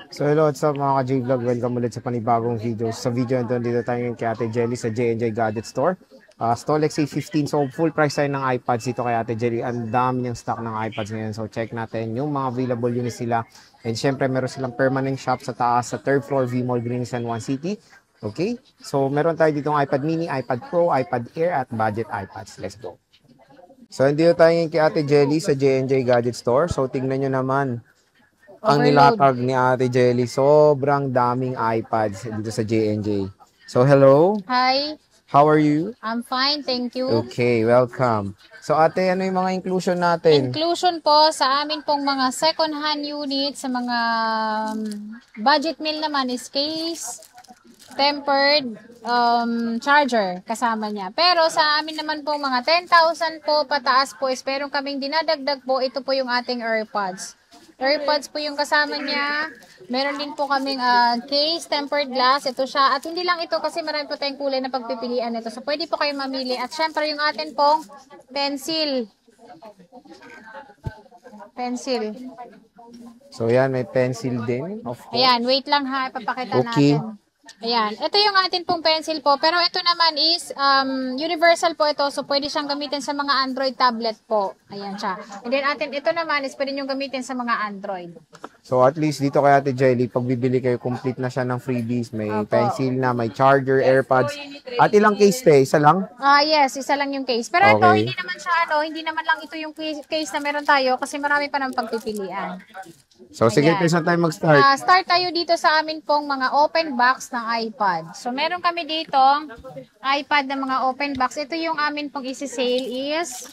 So hello, what's up mga ka-J-Vlog? Welcome ulit sa panibagong video. Sa video nito, dito tayo ngayon kay Ate Jelly sa J&J Gadget Store. Stolex A15, so full price tayo ng iPads dito kay Ate Jelly. Ang dami niyang stock ng iPads ngayon. So check natin yung mga available units sila. And syempre meron silang permanent shop sa taas, sa 3rd floor, V-Mall, Green San Juan City. Okay? So meron tayo dito ng iPad mini, iPad Pro, iPad Air at budget iPads. Let's go. So dito tayo ngayon kay Ate Jelly sa J&J Gadget Store. So tingnan nyo naman. Ang nilatag ni Ate Jelly, sobrang daming iPads dito sa J&J. So, hello. Hi. How are you? I'm fine, thank you. Okay, welcome. So, ate, ano yung mga inclusion natin? Inclusion po sa amin pong mga second-hand unit, sa mga budget meal naman is case, tempered, charger kasama niya. Pero sa amin naman po mga 10,000 po pataas po is meron kaming dinadagdag po, ito po yung ating AirPods. AirPods po yung kasama niya. Meron din po kaming case, tempered glass. Ito siya. At hindi lang ito kasi marami po tayong kulay na pagpipilian nito. So, pwede po kayo mamili. At syempre, yung atin pong pencil. Pencil. So, yan, may pencil din. Of course. Ayan, wait lang ha. Ipapakita natin. Ayan. Ito yung atin pong pencil po. Pero ito naman is universal po ito. So, pwede siyang gamitin sa mga Android tablet po. Ayan siya. And then atin, ito naman is pwede nyo gamitin sa mga Android. So, at least dito kay Ate Jelly, pag bibili kayo, complete na siya ng freebies. May pencil na, may charger, AirPods. At ilang case te? Isa lang? Yes, isa lang yung case. Pero ito, hindi naman siya hindi naman lang ito yung case na meron tayo kasi marami pa ng pagpipilian. So, sige, saan tayo mag-start? Start tayo dito sa amin pong mga open box ng iPad. So, meron kami dito iPad na mga open box. Ito yung amin pong isi-sale is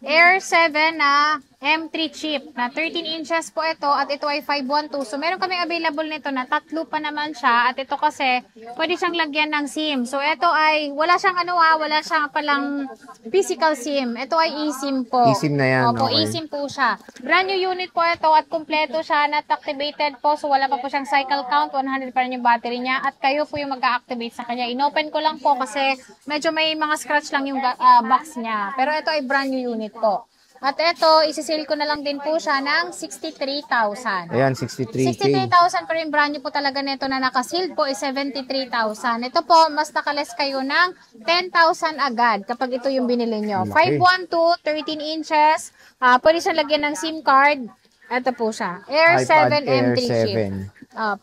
Air 7 na M3 chip na 13 inches po ito at ito ay 512. So, meron kaming available nito na tatlo pa naman siya at ito kasi pwede siyang lagyan ng SIM. So, ito ay wala siyang wala siyang palang physical SIM. Ito ay eSIM po. eSIM na yan. Opo, okay. eSIM po siya. Brand new unit po ito at kompleto siya, not activated po. So, wala pa po siyang cycle count. 100 pa rin yung battery niya at kayo po yung mag-activate sa kanya. Inopen ko lang po kasi medyo may mga scratch lang yung box niya. Pero ito ay brand new unit po. At ito, isi-sale ko na lang din po siya ng 63,000. Ayan, 63K. 63,000 pero yung brand new po talaga nito na naka-sealed po is 73,000. Ito po, mas nakaless kayo ng 10,000 agad kapag ito yung binili nyo. 512, 13 inches. Pwede siya lagyan ng SIM card. Ito po siya. Air 7 M3 chip.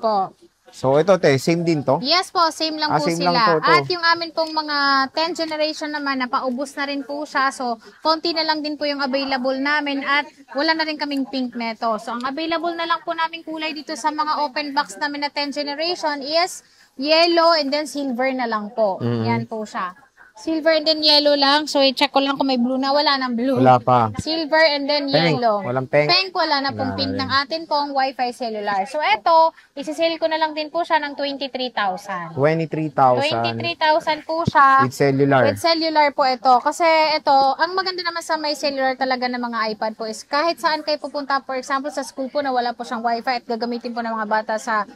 Po. So, ito te, same din to? Yes po, same lang po same sila. lang to. At yung amin pong mga 10 generation naman, napaubos na rin po siya. So, konti na lang din po yung available namin at wala na rin kaming pink neto. So, ang available na lang po namin kulay dito sa mga open box namin na 10 generation is yellow and then silver na lang po. Yan po siya. Silver and then yellow lang. So, i-check ko lang kung may blue na. Wala nang blue. Wala pa. Silver and then yellow. Walang pink. Pink, wala na pong pink ng atin pong Wi-Fi cellular. So, eto, isi-sale ko na lang din po siya ng 23,000. 23,000. 23,000 po siya. With cellular. With cellular po ito. Kasi ito, ang maganda naman sa may cellular talaga ng mga iPad po is kahit saan kayo pupunta, for example, sa school po na wala po siyang Wi-Fi at gagamitin po ng mga bata sa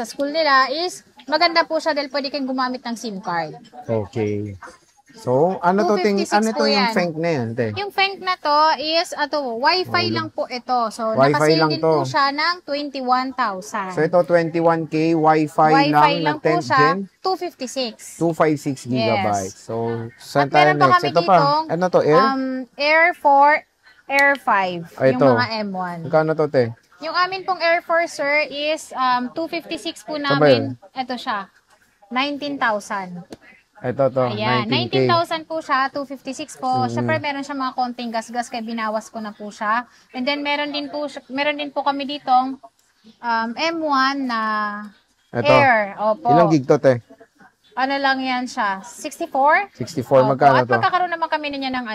school nila is maganda po siya dahil pwede kayong gumamit ng SIM card. Okay. So, ano to ting 256 ano to po yung yan. Fenk na yan, te? Yung Fenk na to is Wi-Fi lang po ito. So, Wi-Fi nakasale lang din to. po siya ng 21,000. So, ito 21K, Wi-Fi lang po na 10th siya, gen, 256. 256 gigabytes. So, saan At tayo meron pa next? kami Ito pa. ditong, Ano to, Air? Air 4, Air 5. Ay, yung ito. mga M1. Magkano to, te? Yung amin pong Air 4, sir, is 256 po namin. Ito siya. 19,000. Ito to, Ayan, 19K. 19,000 po siya, 256 po. Siyempre, meron siya mga konting gas-gas kaya binawas ko na po siya. And then, meron din po kami ditong M1 na Ito. Air. Opo. Ilang gig to, te? Ano lang yan siya? 64? 64, magkano At to? magkakaroon naman kami niya ng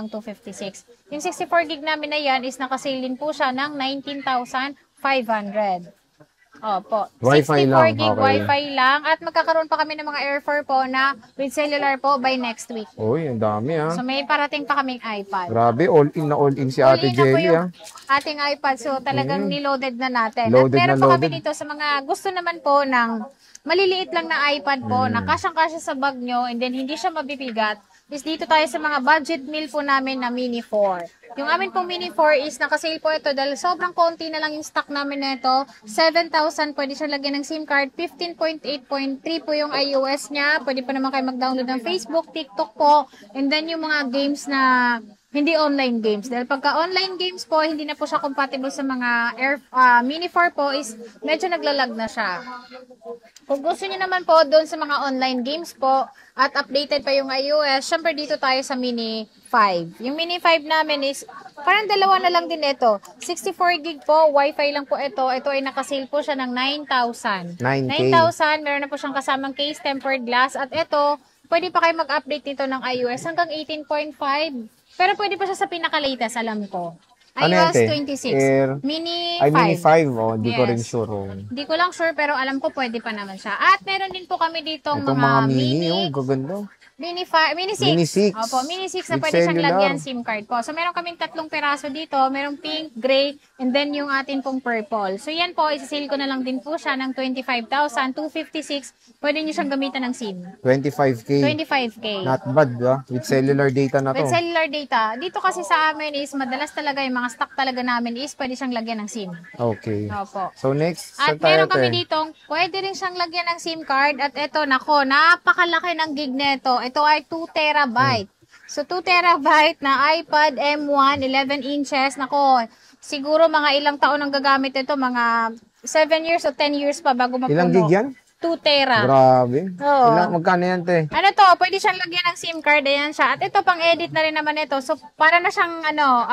256. Yung 64 gig namin na yan is nakasale din po siya ng 19,500. Opo. Wi-Fi 64 lang, gig okay. Wi-Fi lang. At magkakaroon pa kami ng mga Air 4 po na with cellular po by next week. Uy, ang dami So may parating pa kaming iPad. Grabe, all in si Ate Uli na po Jelly, yung ating iPad. So talagang niloaded na natin. Loaded At meron na pa kami loaded. dito sa mga gusto naman po ng maliliit lang na iPad po na kasyang-kasya sa bag nyo and then hindi siya mabibigat. is dito tayo sa mga budget meal po namin na Mini 4. Yung amin pong Mini 4 is nakasale po ito dahil sobrang konti na lang yung stock namin na ito. 7,000 pwede siya lagyan ng SIM card. 15.8.3 po yung iOS niya. Pwede pa naman kayo mag-download ng Facebook, TikTok po. And then yung mga games na hindi online games. Dahil pagka online games po, hindi na po siya compatible sa mga Mini 4 po is medyo naglalag na siya. Kung gusto niyo naman po doon sa mga online games po at updated pa yung iOS, syempre dito tayo sa Mini 5. Yung Mini 5 namin is parang dalawa na lang din ito. 64 gig po, Wi-Fi lang po ito. Ito ay nakasale po siya ng 9,000. 9K. 9,000, meron na po siyang kasamang case, tempered glass. At ito, pwede pa kayo mag-update nito ng iOS hanggang 18.5. Pero pwede pa siya sa pinaka-latest, alam ko. Ano iOS yan, te? 26. Mini 5. Ay, Mini 5. Oh, hindi ko Yes. rin sure. Oh. Hindi ko lang sure, pero alam ko pwede pa naman siya. At meron din po kami ditong Itong mga mini, mini, oh, gaganda. Mini 5, Mini 6. Mini 6. Opo, Mini 6 na With pwede siyang cellular. lagyan SIM card po. So, meron kaming 3 peraso dito. Merong pink, gray, and then yung atin pong purple. So, yan po, isisale ko na lang din po siya ng 25,256. Pwede nyo siyang gamitan ng SIM. 25K. 25K. Not bad, ba? With cellular data na to. With cellular data. Dito kasi sa amin is madalas talaga yung mga stock talaga namin is pwede siyang lagyan ng SIM. Okay. Opo. So, next, At saan tayo, meron kami te? ditong, pwede rin siyang lagyan ng SIM card. At ito, nako, napakalaki ng gig nito. Ito ay 2 terabyte. So, 2 terabyte na iPad M1, 11 inches. Nako, siguro mga ilang taon ang gagamit ito. Mga 7 years o 10 years pa bago mapuno. Ilang gig yan? 2 tera. Grabe. Oo. Magkano yan, te? Ano to, pwede siyang lagyan ng SIM card, ayan siya. At ito, pang edit na rin naman ito. So, para na siyang,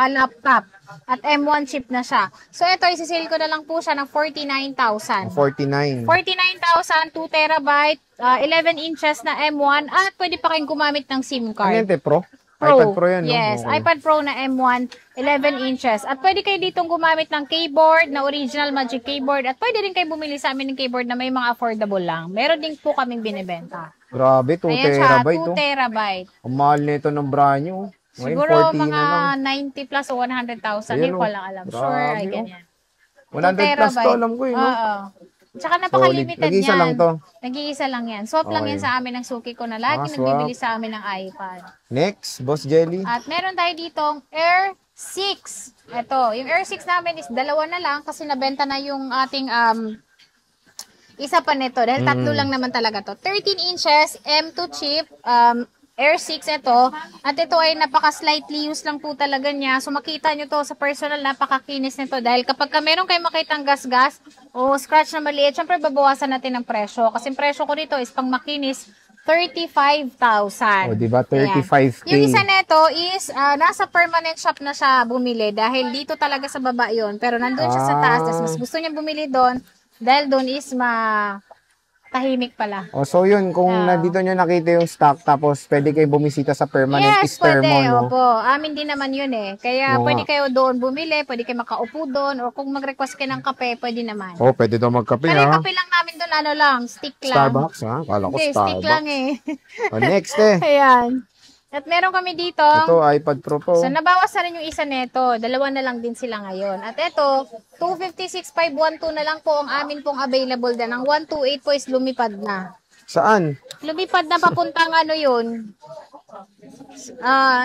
laptop. At M1 chip na siya. So, ito, isisale ko na lang po siya ng 49,000. 49. 49,000, 2 terabyte, 11 inches na M1, at pwede pa kayong gumamit ng SIM Ano card. yan, te? Pro? Pro. iPad Pro yan, no? Yes, Okay. iPad Pro na M1, 11 inches. At pwede kayo ditong gumamit ng keyboard, na original Magic Keyboard. At pwede rin kayo bumili sa amin ng keyboard na may mga affordable lang. Meron din po kaming binibenta. Grabe, 2 Ayan siya, terabyte, 2 oh. terabyte. Ang mahal nito ng brand new. Ngayon, Siguro 14 mga na lang. 90 plus o 100,000. Ayan, Hindi ko oh. lang alam. Grabe, Sure, ay oh. ganyan. 100 plus to, alam ko, no? Oo. Tsaka napaka-limited Solid. Nag-iisa yan. lang to. Nag-iisa lang yan. Swap lang Okay. yan sa amin ng suki ko na lagi Ah, nagbibili swap. sa amin ng iPad. Next, Boss Jelly. At meron tayo ditong Air 6. Ito, yung Air 6 namin is dalawa na lang kasi nabenta na yung ating isa pa nito dahil tatlo lang naman talaga to. 13 inches, M2 chip, Air 6 ito. At ito ay napaka-slightly used lang po talaga niya. So makita nyo to sa personal, napakakinis nito. Dahil kapag meron kayo makitang gas-gas o scratch na maliit, syempre babawasan natin ang presyo. Kasi ang presyo ko dito is pang makinis, 35,000. O, diba? 35K. Yung isa nito is nasa permanent shop na siya bumili dahil dito talaga sa baba yon. Pero nandun siya sa taas. Tapos mas gusto niya bumili doon dahil doon is tahimik pala. O, so yun, kung nandito nyo nakita yung stock, tapos pwede kayo bumisita sa permanent Yes, store pwede. mo, no? Opo. Amin din naman yun eh. Kaya Oo pwede nga. kayo doon bumili, pwede kayo makaupo doon, or kung mag-request kayo ng kape, pwede naman. Oh, pwede daw magkape, Pero yung ha? kape lang namin doon, ano lang, stick lang. Starbucks, ha? Kala ko Hindi, stick lang Starbucks. eh. O, next, eh. Ayan. At meron kami dito. Ito, iPad Pro po. So, nabawas na rin yung isa neto. Dalawa na lang din sila ngayon. At ito, 256,512 na lang po ang amin pong available na. Ang 128 po is lumipad na. Saan? Lumipad na papuntang ano yun.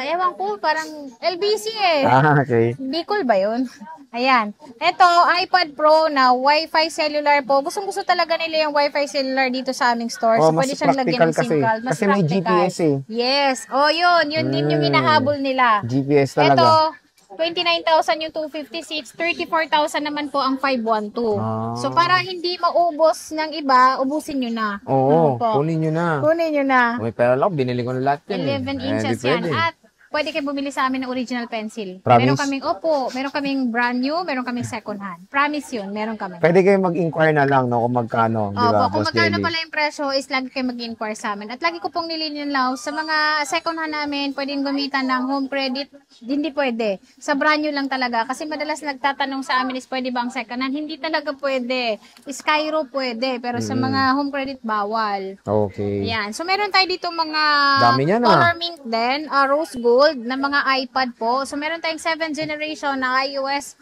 Ewan ko, parang LBC eh. Ah, okay. Bicol ba yun? Ayan. Ito, iPad Pro na Wi-Fi cellular po. Gustong-gusto talaga nila yung Wi-Fi cellular dito sa aming store. Oh, So, mas pwede siyang lagyan ng practical SIM card. kasi. Kasi may GPS eh. Yes. Oh, yun. Yun din yung hinahabol nila. GPS Ito, talaga. 29,000 yung 256, 34,000 naman po ang 512. Ah. So, para hindi maubos ng iba, ubusin nyo na. Oo, po. kunin nyo na. Kunin nyo na. May pera lang, binili ko na lahat yan. 11 inches di yan. pwede. At pwede kayo bumili sa amin ng original pencil. Promise? Meron kaming brand new, meron kaming second hand. Promise yun, meron kami. Pwede kayo mag-inquire na lang, no, kung magkano. Di ba, Opo, kung Boss magkano Jelly? pala yung presyo is lagi kayo mag-inquire sa amin. At lagi ko pong nililinaw sa mga second hand namin, pwedeng gamitan ng home credit. Hindi pwede. Sa brand new lang talaga. Kasi madalas nagtatanong sa amin is pwede ba ang second hand? Hindi talaga pwede. Skyro pwede. Pero sa mga home credit, bawal. Okay. Yan. So, meron tayo dito mga Dami niyan, color mink din, rose gold na mga iPad po. So, meron tayong 7th generation na iOS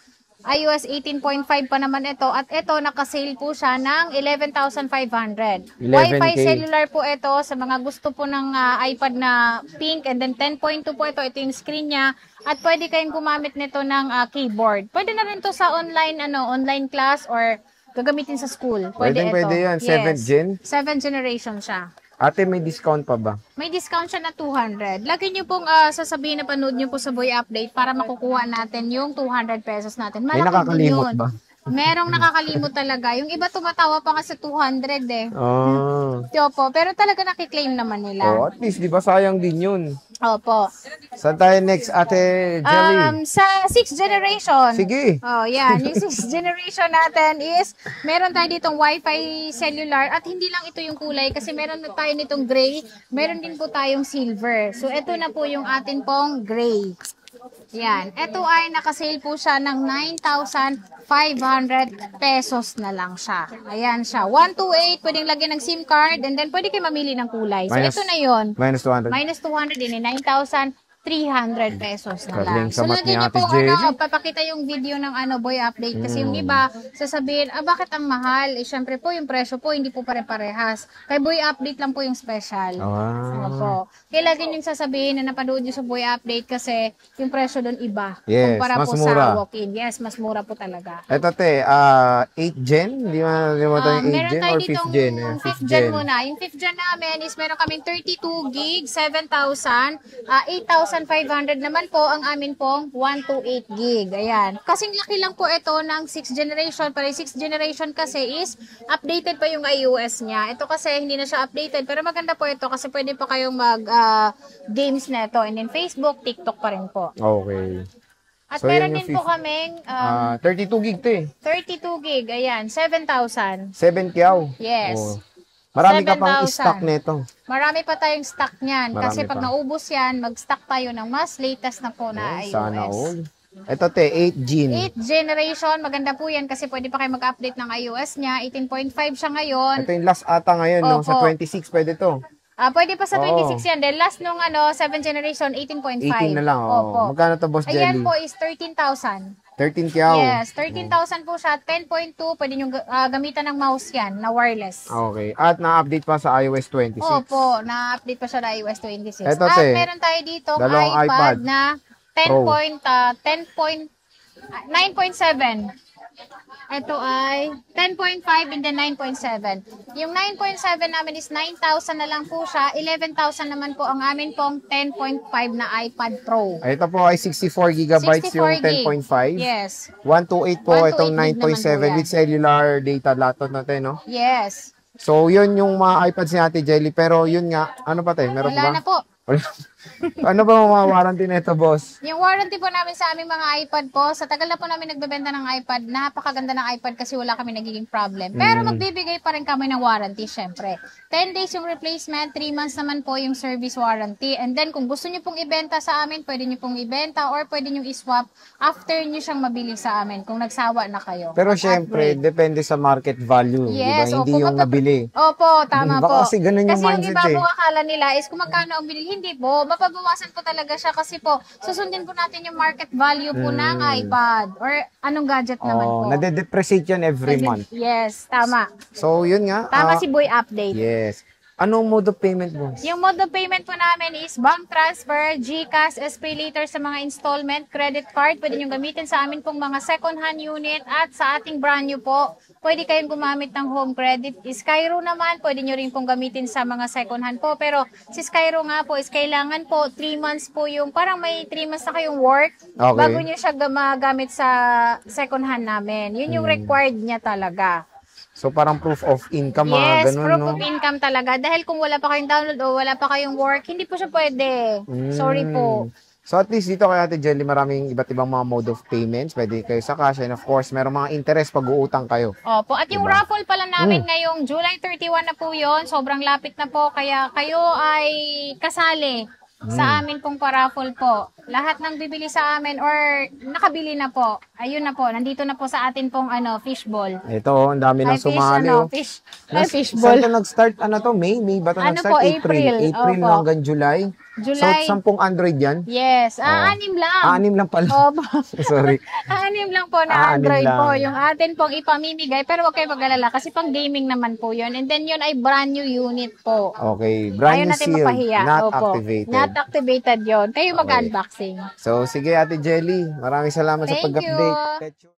iOS 18.5 pa naman ito. At ito, nakasale po siya ng 11,500. 11K. Wi-Fi cellular po ito sa mga gusto po ng iPad na pink. And then 10.2 po ito. Ito yung screen niya. At pwede kayong gumamit nito ng keyboard. Pwede na rin to sa online class or gagamitin sa school. Pwede ito. Pwede yan. 7th gen? 7th generation siya. Ate, may discount pa ba? May discount siya na 200. Lagi niyo pong sasabihin na panood niyo po sa Boy Update para makukuha natin yung 200 pesos natin. May Malaki nakakalimot yun. ba? Merong nakakalimot talaga. Yung iba tumatawa pa nga sa 200 eh. Ah. Opo, pero talaga nakiklaim naman nila. Oh, at least, di ba sayang din yun? Opo. Saan tayo next, Ate Jelly? Sa 6th generation. Sige. Oh, yan. Yung 6th generation natin is, meron tayo ditong Wi-Fi cellular at hindi lang ito yung kulay kasi meron na tayo nitong gray, meron din po tayong silver. So, ito na po yung atin pong gray. Yan. Ito ay nakasale po siya ng 9,500 pesos na lang siya. Ayan siya. 128, pwedeng lagyan ng SIM card and then pwede kayo mamili ng kulay. So, ito na yon. Minus 200. Minus 200 din, 9,300 pesos na lang. Galing sa So, mat ni lagyan niyo Ate po, Jelly. papakita yung video ng Boy Update. Kasi yung iba, sasabihin, bakit ang mahal? Eh, syempre po, yung presyo po, hindi po pare-parehas. Kay Boy Update lang po yung special. Ah. Opo. Kaya lagi niyong sasabihin na napanood niyo sa Boy Update kasi yung presyo doon iba. Yes, Kumpara mas po mura. sa walk-in. Yes, mas mura po talaga. Ito, te, 8th gen? Di mo tayo 8th Meron gen tayo or 5th ditong gen? 5th gen muna. Yung 5th gen namin is meron kaming 32 gig, 7,000, 8,500 naman po ang amin pong 128 gig. Ayan. Kasing laki lang po ito ng 6th generation. Pero yung 6th generation kasi is updated pa yung iOS niya. Ito kasi hindi na siya updated. Pero maganda po ito kasi pwede pa kayong mag games na ito. And then Facebook, TikTok pa rin po. Okay. At So, meron yan din yung po kaming 32 gig to eh. 32 gig. Ayan. 7,000. 7 kyaw. Yes. Oh. Marami ka pang 7,000. stock nito. Marami pa tayong stock niyan. Marami Kasi pag pa. naubos yan, mag-stock tayo ng mas latest na po na iOS. Sana all. Ito, te, 8 gen. 8th generation, maganda po yan kasi pwede pa kayo mag-update ng iOS niya. 18.5 siya ngayon. Ito yung last ata ngayon, no? Sa Opo. 26 pwede to. Pwede pa sa Oo. 26 yan. Then last nung 7th generation, 18.5. 18 na lang, Opo. oh. Magkano to, Boss Ayan Jelly? po is 13,000. 13 kyaw. Yes, 13,000 po siya. 10.2, pwede nyo gamitan ng mouse yan, na wireless. Okay. At na-update pa sa iOS 26. Opo, na-update pa siya na iOS 26. Eto, At te. meron tayo dito Dalawang iPad iPad na 10 Pro. 9.7. Ito ay 10.5 and then 9.7. Yung 9.7 namin is 9,000 na lang po siya. 11,000 naman po ang amin pong 10.5 na iPad Pro. Ito po ay 64 gigabytes 64 yung gig. 10.5. Yes. 128 po 128 itong gig naman po 9.7 yan. with cellular data latot natin, no? Yes. So, yun yung mga iPads ni Ate Jelly. Pero yun nga, ano pa tayo? Meron Wala ba? na po. Ano ba mga warranty na ito, boss? Yung warranty po namin sa aming mga iPad po, sa tagal na po namin nagbebenta ng iPad, napakaganda ng iPad kasi wala kami nagiging problem. Pero magbibigay pa rin kami ng warranty, syempre. 10 days yung replacement, 3 months naman po yung service warranty. And then kung gusto nyo pong ibenta sa amin, pwede nyo pong ibenta or pwede nyo iswap after nyo siyang mabili sa amin kung nagsawa na kayo. Pero syempre, Upgrade. depende sa market value. Yes, diba? Hindi opo, yung nabili. Opo, tama Baka po. kasi ganun yung mindset iba eh. po akala nila is kung magkano ang binili. Hindi po, mapabawasan po talaga siya kasi po, susundin po natin yung market value po ng iPad or anong gadget naman po. Nade-depreciate yan every month. Yes, tama. So, yun nga. Tama si Boy Update. Yes. Anong mode of payment, boss? Yung mode of payment po namin is bank transfer, GCash, SPayLater sa mga installment, credit card. Pwede nyo gamitin sa amin pong mga second-hand unit at sa ating brand new po. Pwede kayong gumamit ng home credit. Skyro naman, pwede nyo rin pong gamitin sa mga second-hand po. Pero si Skyro nga po is kailangan po 3 months po yung, parang may 3 months na kayong work Okay. bago nyo siya magamit sa second-hand namin. Yun yung required niya talaga. So, parang proof of income, mga Yes, ganun, proof no? of income talaga. Dahil kung wala pa kayong download o wala pa kayong work, hindi po siya pwede. Sorry po. So, at least dito kay Ate Jelly, maraming iba't ibang mga mode of payments. Pwede kayo sa cash and of course, merong mga interest pag uutang kayo. Opo. At yung raffle pala namin ngayong July 31 na po yon, sobrang lapit na po. Kaya kayo ay kasali sa amin pong paraffle po. Lahat ng bibili sa amin or nakabili na po, ayun na po, nandito na po sa atin pong fishball. Ito, ang dami ng sumali, oh. Fishball. Saan to nag-start? Ano to? May? May ba to Ano nag-start? po, April. April Opo. hanggang July. July. So, 10 Android yan? Yes. Oh. 6 lang. 6 lang pala. Opo. Sorry. 6 lang po na 6 Android lang. po. Yung atin pong ipamimigay. Pero huwag kayo mag-alala kasi pang gaming naman po yun. And then yun ay brand new unit po. Okay. Brand Ayaw new natin sealed. mapahiya. Not Opo. activated. Not activated yun. Kayo Okay. mag-unboxing. So, sige Ate Jelly. Maraming salamat sa Thank you. pag-update.